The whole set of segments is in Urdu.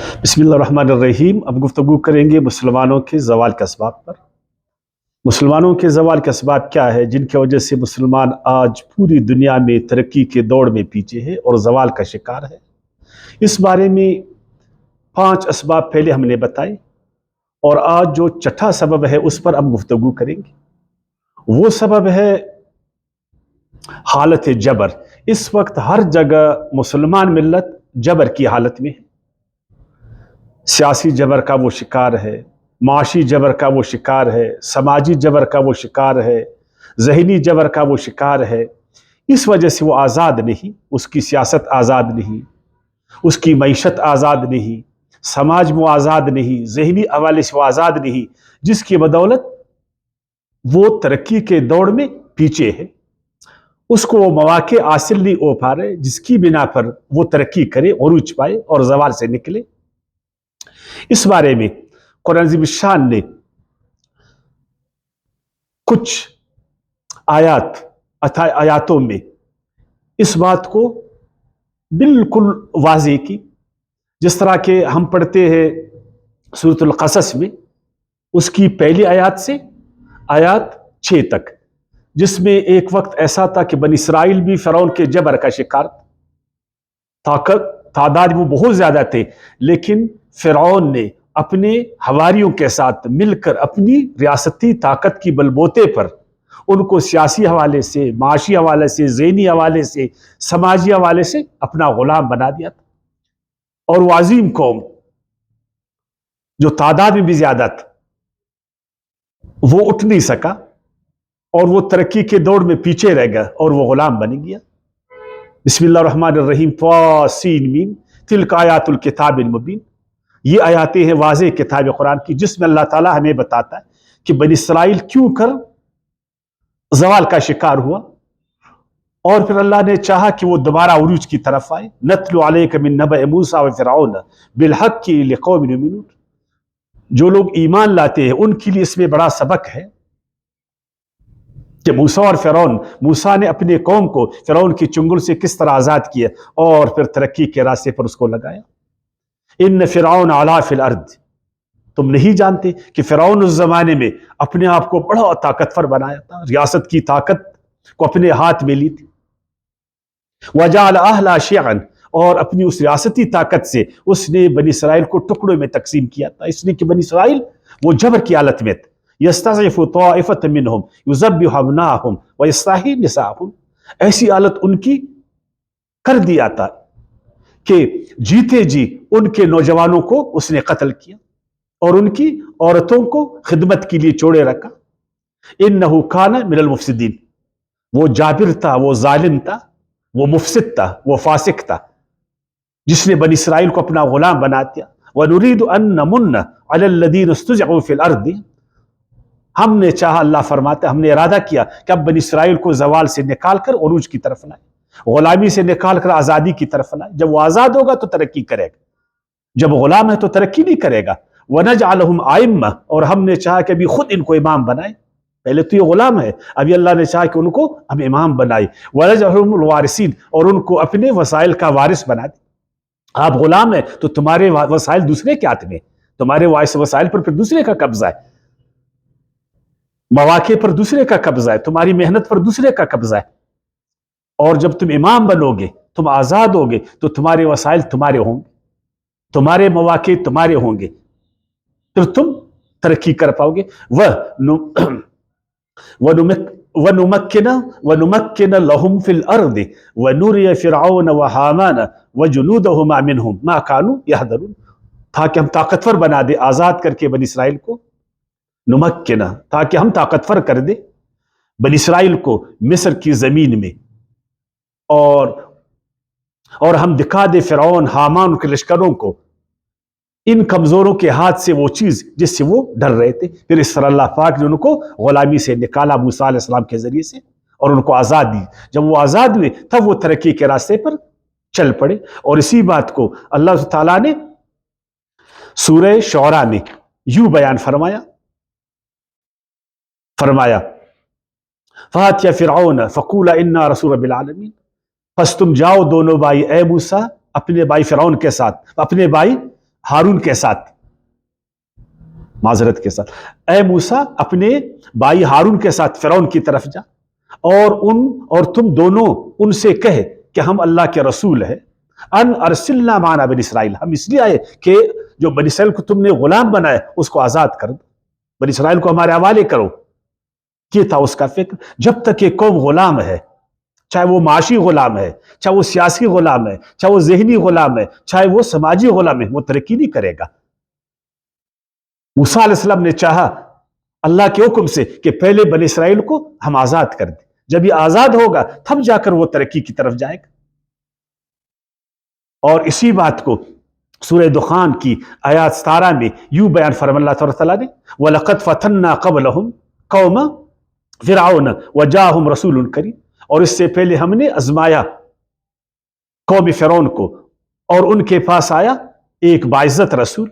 بسم اللہ الرحمن الرحیم۔ اب گفتگو کریں گے مسلمانوں کے زوال کے اسباب پر۔ مسلمانوں کے زوال کے اسباب کیا ہے جن کی وجہ سے مسلمان آج پوری دنیا میں ترقی کے دوڑ میں پیچھے ہے اور زوال کا شکار ہے؟ اس بارے میں 5 اسباب پہلے ہم نے بتائے، اور آج جو چھٹا سبب ہے اس پر اب گفتگو کریں گے۔ وہ سبب ہے حالت جبر۔ اس وقت ہر جگہ مسلمان ملت جبر کی حالت میں ہے۔ سیاسی جبر کا وہ شکار ہے، معاشی جبر کا وہ شکار ہے، سماجی جبر کا وہ شکار ہے، ذہنی جبر کا وہ شکار ہے۔ اس وجہ سے وہ آزاد نہیں، اس کی سیاست آزاد نہیں، اس کی معیشت آزاد نہیں، سماج میں آزاد نہیں، ذہنی حوالے سے وہ آزاد نہیں، جس کی بدولت وہ ترقی کے دوڑ میں پیچھے ہے۔ اس کو وہ مواقع حاصل نہیں ہو پا رہے جس کی بنا پر وہ ترقی کرے، عروج پائے اور زوال سے نکلے۔ اس بارے میں قرآن عظیم الشان نے کچھ آیاتوں میں اس بات کو بالکل واضح کی، جس طرح کہ ہم پڑھتے ہیں سورۃ القصص میں اس کی پہلی آیات سے آیات 6 تک، جس میں ایک وقت ایسا تھا کہ بنی اسرائیل بھی فرعون کے جبر کا شکار، تعداد وہ بہت زیادہ تھے، لیکن فرعون نے اپنے حواریوں کے ساتھ مل کر اپنی ریاستی طاقت کی بلبوتے پر ان کو سیاسی حوالے سے، معاشی حوالے سے، ذہنی حوالے سے، سماجی حوالے سے اپنا غلام بنا دیا تھا۔ اور وہ عظیم قوم جو تعداد میں بھی زیادہ تھا وہ اٹھ نہیں سکا، اور وہ ترقی کے دوڑ میں پیچھے رہ گیا اور وہ غلام بن گیا۔ بسم اللہ الرحمن الرحیم۔ طاسین میم تلک آیات الکتاب المبین۔ یہ آیاتیں ہیں واضح کتاب قرآن کی، جس میں اللہ تعالیٰ ہمیں بتاتا ہے کہ بنی اسرائیل کیوں کر زوال کا شکار ہوا، اور پھر اللہ نے چاہا کہ وہ دوبارہ عروج کی طرف آئے۔ نتلو علیک من نبأ موسیٰ وفرعون بالحق لقوم یؤمنون۔ جو لوگ ایمان لاتے ہیں ان کے لیے اس میں بڑا سبق ہے کہ موسیٰ اور فرعون، موسیٰ نے اپنے قوم کو فرعون کی چنگل سے کس طرح آزاد کیا اور پھر ترقی کے راستے پر اس کو لگایا۔ ان فرعون علا فی الارض۔ تم نہیں جانتے کہ فرعون اس زمانے میں اپنے آپ کو بڑا طاقتور بنایا تھا، ریاست کی طاقت کو اپنے ہاتھ میں لی تھی۔ وجعل اہلہا شیعا، اور اپنی اس ریاستی طاقت سے اس نے بنی اسرائیل کو ٹکڑوں میں تقسیم کیا تھا، اس لیے کہ بنی اسرائیل وہ جبر کی حالت میں تھے۔ یستضعف طائفۃ منہم یذبح ابناءہم ویستحیی نساءہم۔ ایسی حالت ان کی کر دیا تھا کہ جیتے جی ان کے نوجوانوں کو اس نے قتل کیا اور ان کی عورتوں کو خدمت کے لیے چھوڑے رکھا۔ انہ کان من المفسدین۔ وہ جابر تھا، وہ ظالم تھا، وہ مفسد تھا، وہ فاسق تھا، جس نے بنی اسرائیل کو اپنا غلام بنا دیا۔ وَنُرِيدُ أَن نَّمُنَّ عَلَى الَّذِينَ اسْتُضْعِفُوا فِي الْأَرْضِ۔ ہم نے چاہا، اللہ فرماتا ہے، ہم نے ارادہ کیا کہ اب بنی اسرائیل کو زوال سے نکال کر عروج کی طرف لائے، غلامی سے نکال کر آزادی کی طرف لائے۔ جب وہ آزاد ہوگا تو ترقی کرے گا، جب غلام ہے تو ترقی نہیں کرے گا۔ وَنَجْعَلَهُمْ أَئِمَّةً، اور ہم نے چاہا کہ ابھی خود ان کو امام بنائے۔ پہلے تو یہ غلام ہے، ابھی اللہ نے چاہا کہ ان کو اب امام بنائے۔ وَنَجْعَلَهُمُ الْوَارِثِينَ، اور ان کو اپنے وسائل کا وارث بنا دے۔ آپ غلام ہیں تو تمہارے وسائل دوسرے کے ہاتھ میں، تمہارے وسائل پر پھر دوسرے کا قبضہ ہے، مواقع پر دوسرے کا قبضہ ہے، تمہاری محنت پر دوسرے کا قبضہ ہے۔ اور جب تم امام بنو گے، تم آزاد ہوگے، تو تمہارے وسائل تمہارے ہوں گے، تمہارے مواقع تمہارے ہوں گے، پھر تم ترقی کر پاؤ گے۔ وَنُمَكِّنَ لَهُمْ فِي الْأَرْضِ وَنُرِيَ فِرْعَوْنَ وَهَامَانَ وَجُنُودَهُمَا مِنْهُمْ مَا كَانُوا يَحْذَرُونَ۔ تاکہ ہم طاقتور بنا دے، آزاد کر کے بنی اسرائیل کو، نمکنا، تاکہ ہم طاقتور کر دے بنی اسرائیل کو مصر کی زمین میں، اور ہم دکھا دے فرعون، حامان کے لشکروں کو ان کمزوروں کے ہاتھ سے وہ چیز جس سے وہ ڈر رہے تھے۔ پھر اس طرح اللہ پاک نے ان کو غلامی سے نکالا موسیٰ علیہ السلام کے ذریعے سے، اور ان کو آزاد دی۔ جب وہ آزاد ہوئے تب وہ ترقی کے راستے پر چل پڑے۔ اور اسی بات کو اللہ تعالیٰ نے سورہ شعراء میں یوں بیان فرمایا فَأْتِيَا فِرْعَوْنَ فَقُولَا إِنَّا رَسُولُ رَبِّ الْعَالَمِينَ۔ پس تم جاؤ دونوں بھائی، اے موسیٰ اپنے بھائی فرعون کے ساتھ، اپنے بھائی ہارون کے ساتھ، معذرت کے ساتھ، اے موسیٰ اپنے بھائی ہارون کے ساتھ فرعون کی طرف جا اور تم دونوں ان سے کہے کہ ہم اللہ کے رسول ہیں، ان ارسلنا معنا بنی اسرائیل، ہم اس لیے آئے کہ جو بنی اسرائیل کو تم نے غلام بنایا اس کو آزاد کر دو، بنی اسرائیل کو ہمارے حوالے کرو۔ یہ تھا اس کا فکر۔ جب تک یہ قوم غلام ہے، چاہے وہ معاشی غلام ہے، چاہے وہ سیاسی غلام ہے، چاہے وہ ذہنی غلام ہے، چاہے وہ سماجی غلام ہے، وہ ترقی نہیں کرے گا۔ موسیٰ علیہ السلام نے چاہا اللہ کے حکم سے کہ پہلے بنی اسرائیل کو ہم آزاد کر دیں، جب یہ آزاد ہوگا تب جا کر وہ ترقی کی طرف جائے گا۔ اور اسی بات کو سورہ دخان کی آیات 17 میں یوں بیان فرما اللہ تعالیٰ نے، وَلَقَدْ فَتَنَّا قَبْلَهُمْ قَوْمَ فِرْعَوْنَ وَجَاءَهُمْ رَسُولٌ كَرِيمٌ، اور اس سے پہلے ہم نے آزمایا قوم فرعون کو اور ان کے پاس آیا ایک باعزت رسول،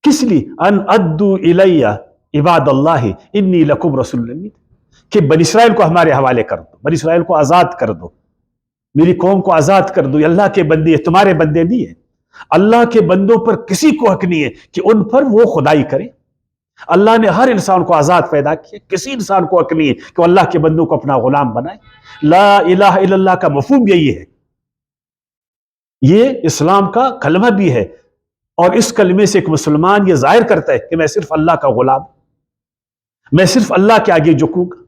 کس لیے؟ ان ادو الیہ عباد اللہ انی لکم رسول امین، کہ بنی اسرائیل کو ہمارے حوالے کر دو، بنی اسرائیل کو آزاد کر دو، میری قوم کو آزاد کر دو، یہ اللہ کے بندے ہیں، تمہارے بندے نہیں ہیں۔ اللہ کے بندوں پر کسی کو حق نہیں ہے کہ ان پر وہ خدائی کرے۔ اللہ نے ہر انسان کو آزاد پیدا کیا، کسی انسان کو حق نہیں ہے کہ وہ اللہ کے بندوں کو اپنا غلام بنائے۔ لا الہ الا اللہ کا مفہوم یہی ہے، یہ اسلام کا کلمہ بھی ہے، اور اس کلمے سے ایک مسلمان یہ ظاہر کرتا ہے کہ میں صرف اللہ کا غلام، میں صرف اللہ کے آگے جھکوں گا،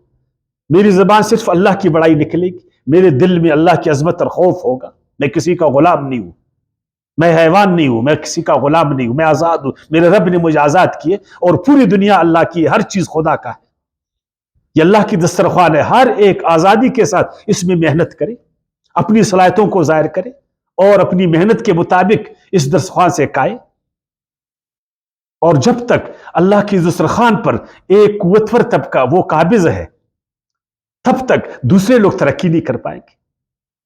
میری زبان صرف اللہ کی بڑائی نکلے گی، میرے دل میں اللہ کی عظمت اور خوف ہوگا، میں کسی کا غلام نہیں ہوں، میں حیوان نہیں ہوں، میں کسی کا غلام نہیں ہوں، میں آزاد ہوں، میرے رب نے مجھے آزاد کیے، اور پوری دنیا اللہ کی ہے، ہر چیز خدا کا ہے، یہ اللہ کی دسترخوان ہے، ہر ایک آزادی کے ساتھ اس میں محنت کرے، اپنی صلاحیتوں کو ظاہر کرے اور اپنی محنت کے مطابق اس دسترخوان سے کھائے۔ اور جب تک اللہ کی دسترخوان پر ایک قوتور طبقہ وہ قابض ہے تب تک دوسرے لوگ ترقی نہیں کر پائیں گے،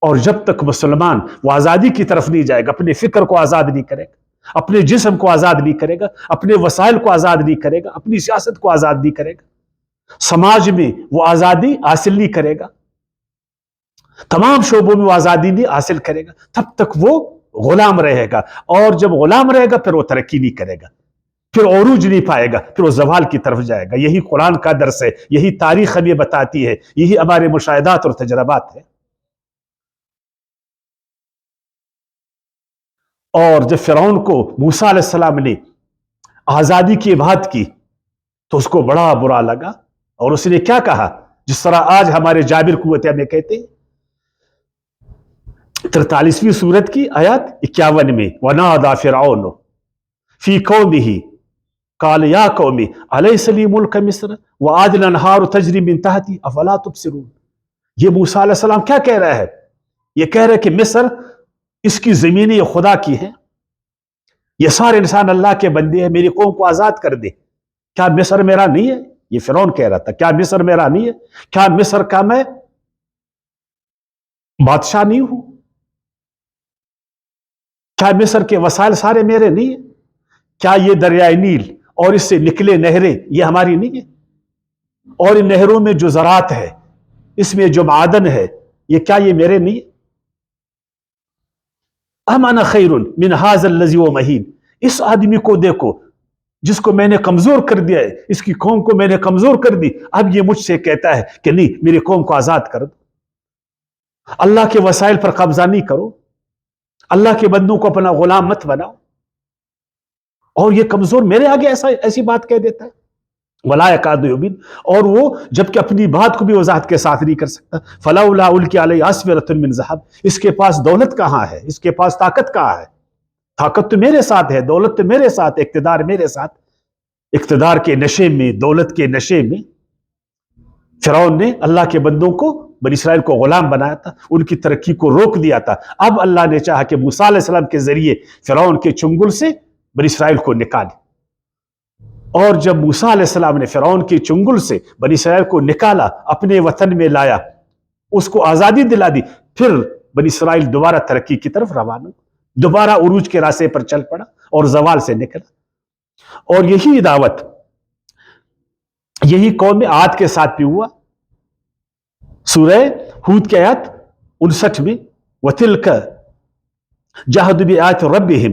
اور جب تک مسلمان وہ آزادی کی طرف نہیں جائے گا، اپنے فکر کو آزاد نہیں کرے گا، اپنے جسم کو آزاد نہیں کرے گا، اپنے وسائل کو آزاد نہیں کرے گا، اپنی سیاست کو آزاد نہیں کرے گا، سماج میں وہ آزادی حاصل نہیں کرے گا، تمام شعبوں میں وہ آزادی نہیں حاصل کرے گا، تب تک وہ غلام رہے گا، اور جب غلام رہے گا پھر وہ ترقی نہیں کرے گا، پھر عروج نہیں پائے گا، پھر وہ زوال کی طرف جائے گا۔ یہی قرآن کا درس ہے، یہی تاریخ ہمیں بتاتی ہے، یہی ہمارے مشاہدات اور تجربات ہیں۔ اور جب فرعون کو موسیٰ علیہ السلام نے آزادی کی بات کی تو اس کو بڑا برا لگا، اور اس نے کیا کہا؟ جس طرح آج ہمارے جابر قوت ہمیں کہتے ہیں، 43ویں سورت کی آیات 51 میں، وَنَادَى فِرْعَوْنُ فِي قَوْمِهِ قَالَ يَا قَوْمِ أَلَيْسَ لِي مُلْكُ مِصْرَ وَهَٰذِهِ الْأَنْهَارُ تَجْرِي مِن تَحْتِي أَفَلَا تُبْصِرُونَ۔ یہ موسیٰ علیہ السلام کیا کہہ رہا ہے؟ یہ کہہ رہا ہے کہ مصر اس کی زمینیں یہ خدا کی ہیں، یہ سارے انسان اللہ کے بندے ہیں، میری قوم کو آزاد کر دے۔ کیا مصر میرا نہیں ہے؟ یہ فرعون کہہ رہا تھا، کیا مصر میرا نہیں ہے؟ کیا مصر کا میں بادشاہ نہیں ہوں؟ کیا مصر کے وسائل سارے میرے نہیں ہیں؟ کیا یہ دریائے نیل اور اس سے نکلے نہریں یہ ہماری نہیں ہے؟ اور ان نہروں میں جو زراعت ہے، اس میں جو معدن ہے، یہ کیا یہ میرے نہیں ہے؟ ام انا خیر من ھذا الذی هو مہین، اس آدمی کو دیکھو جس کو میں نے کمزور کر دیا ہے، اس کی قوم کو میں نے کمزور کر دی، اب یہ مجھ سے کہتا ہے کہ نہیں میری قوم کو آزاد کر دو، اللہ کے وسائل پر قبضہ نہیں کرو، اللہ کے بندوں کو اپنا غلام مت بناؤ، اور یہ کمزور میرے آگے ایسی بات کہہ دیتا ہے۔ وَلَا يَكَادُ يُبِينُ، اور وہ جبکہ اپنی بات کو بھی وضاحت کے ساتھ نہیں کر سکتا۔ فَلَوْلَا أُلْقِيَ عَلَيْهِ أَسْوِرَةٌ مِّن ذَهَبٍ، اس کے پاس دولت کہاں ہے، اس کے پاس طاقت کہاں ہے؟ طاقت تو میرے ساتھ ہے، دولت تو میرے ساتھ، اقتدار میرے ساتھ۔ اقتدار کے نشے میں، دولت کے نشے میں فرعون نے اللہ کے بندوں کو، بنی اسرائیل کو غلام بنایا تھا، ان کی ترقی کو روک دیا تھا۔ اب اللہ نے چاہا کہ موسیٰ علیہ السلام کے ذریعے فرعون کے چنگل سے بنی اسرائیل کو نکالے، اور جب موسیٰ علیہ السلام نے فرعون کے چنگل سے بنی اسرائیل کو نکالا، اپنے وطن میں لایا، اس کو آزادی دلا دی، پھر بنی اسرائیل دوبارہ ترقی کی طرف روانہ، دوبارہ عروج کے راستے پر چل پڑا اور زوال سے نکلا۔ اور یہی دعوت یہی قوم عاد کے ساتھ بھی ہوا۔ سورہ ہود کی آیت 59 میں، وَتِلْكَ جَهَدُوا بِآيَاتِ رَبِّهِمْ